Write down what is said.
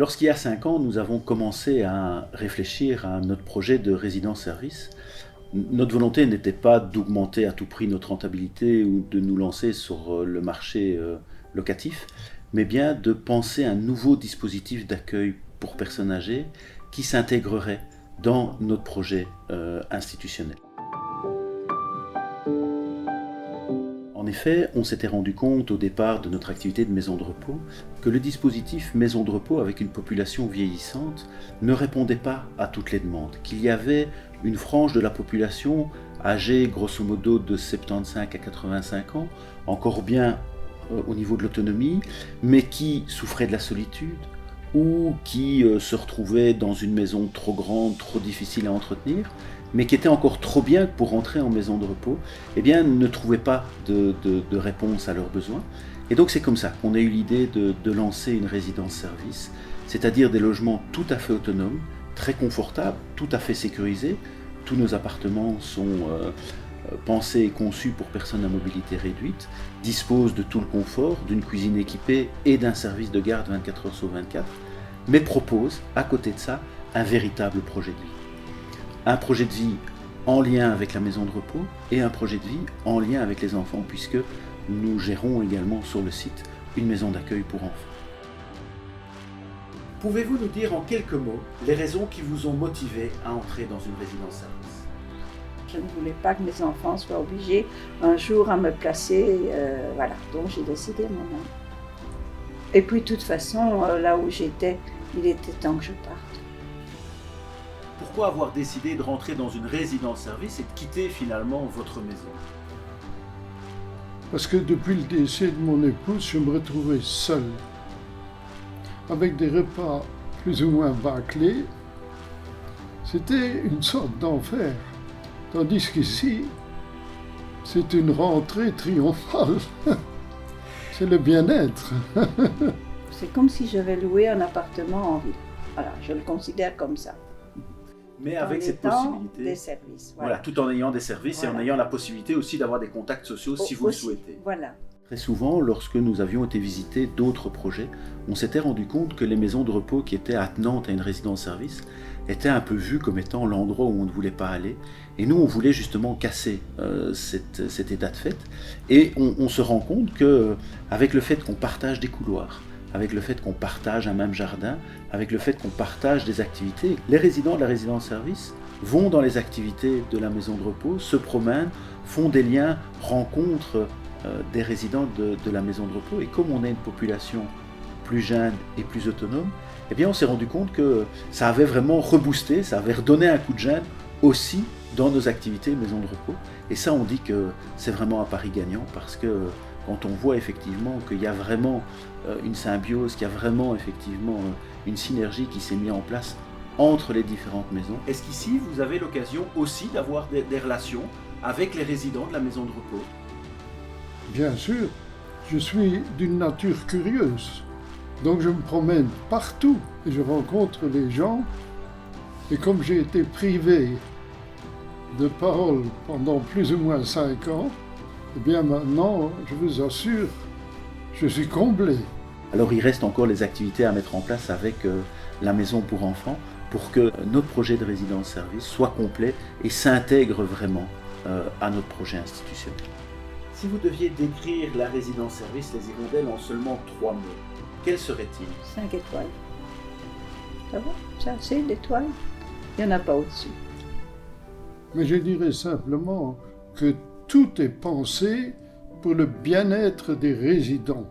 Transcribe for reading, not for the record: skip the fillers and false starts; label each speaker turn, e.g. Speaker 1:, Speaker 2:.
Speaker 1: Lorsqu'il y a 5 ans, nous avons commencé à réfléchir à notre projet de résidence-service, notre volonté n'était pas d'augmenter à tout prix notre rentabilité ou de nous lancer sur le marché locatif, mais bien de penser un nouveau dispositif d'accueil pour personnes âgées qui s'intégrerait dans notre projet institutionnel. En effet, on s'était rendu compte au départ de notre activité de maison de repos que le dispositif maison de repos avec une population vieillissante ne répondait pas à toutes les demandes, qu'il y avait une frange de la population âgée grosso modo de 75 à 85 ans, encore bien au niveau de l'autonomie, mais qui souffrait de la solitude ou qui se retrouvait dans une maison trop grande, trop difficile à entretenir, mais qui était encore trop bien pour rentrer en maison de repos, eh bien, ne trouvaient pas de réponse à leurs besoins. Et donc c'est comme ça qu'on a eu l'idée de lancer une résidence-service, c'est-à-dire des logements tout à fait autonomes, très confortables, tout à fait sécurisés. Tous nos appartements sont pensés et conçus pour personnes à mobilité réduite, disposent de tout le confort, d'une cuisine équipée et d'un service de garde 24 heures sur 24, mais proposent, à côté de ça, un véritable projet de vie. Un projet de vie en lien avec la maison de repos et un projet de vie en lien avec les enfants, puisque nous gérons également sur le site une maison d'accueil pour enfants. Pouvez-vous nous dire en quelques mots les raisons qui vous ont motivé à entrer dans une résidence-service ?
Speaker 2: Je ne voulais pas que mes enfants soient obligés un jour à me placer, voilà, donc j'ai décidé moi-même. Et puis de toute façon, là où j'étais, il était temps que je parte.
Speaker 1: Pourquoi avoir décidé de rentrer dans une résidence-service et de quitter finalement votre maison ?
Speaker 3: Parce que depuis le décès de mon épouse, je me retrouvais seul, avec des repas plus ou moins bâclés. C'était une sorte d'enfer. Tandis qu'ici, c'est une rentrée triomphale. C'est le bien-être.
Speaker 2: C'est comme si j'avais loué un appartement en ville. Voilà, je le considère comme ça.
Speaker 1: Mais avec cette possibilité,
Speaker 2: des services,
Speaker 1: voilà, tout en ayant des services et en ayant la possibilité aussi d'avoir des contacts sociaux si vous le souhaitez.
Speaker 2: Voilà.
Speaker 1: Très souvent, lorsque nous avions été visiter d'autres projets, on s'était rendu compte que les maisons de repos qui étaient attenantes à une résidence-service étaient un peu vues comme étant l'endroit où on ne voulait pas aller. Et nous, on voulait justement casser cet état de fait. Et on se rend compte qu'avec le fait qu'on partage des couloirs, avec le fait qu'on partage un même jardin, avec le fait qu'on partage des activités, les résidents de la résidence-service vont dans les activités de la maison de repos, se promènent, font des liens, rencontrent des résidents de la maison de repos. Et comme on est une population plus jeune et plus autonome, eh bien on s'est rendu compte que ça avait vraiment reboosté, ça avait redonné un coup de jeune aussi dans nos activités maison de repos. Et ça, on dit que c'est vraiment un pari gagnant parce que quand on voit effectivement qu'il y a vraiment une symbiose, qu'il y a vraiment effectivement une synergie qui s'est mise en place entre les différentes maisons. Est-ce qu'ici, vous avez l'occasion aussi d'avoir des relations avec les résidents de la maison de repos ?
Speaker 3: Bien sûr, je suis d'une nature curieuse. Donc je me promène partout et je rencontre les gens. Et comme j'ai été privé de parole pendant plus ou moins 5 ans, eh bien maintenant, je vous assure, je suis comblé.
Speaker 1: Alors il reste encore les activités à mettre en place avec la maison pour enfants pour que notre projet de résidence-service soit complet et s'intègre vraiment à notre projet institutionnel. Si vous deviez décrire la résidence-service Les Hirondelles en seulement 3 mots, quels seraient-ils ?
Speaker 2: 5 étoiles. Ça va ? C'est assez d'étoiles ? Il n'y en a pas au-dessus.
Speaker 3: Mais je dirais simplement que tout est pensé pour le bien-être des résidents.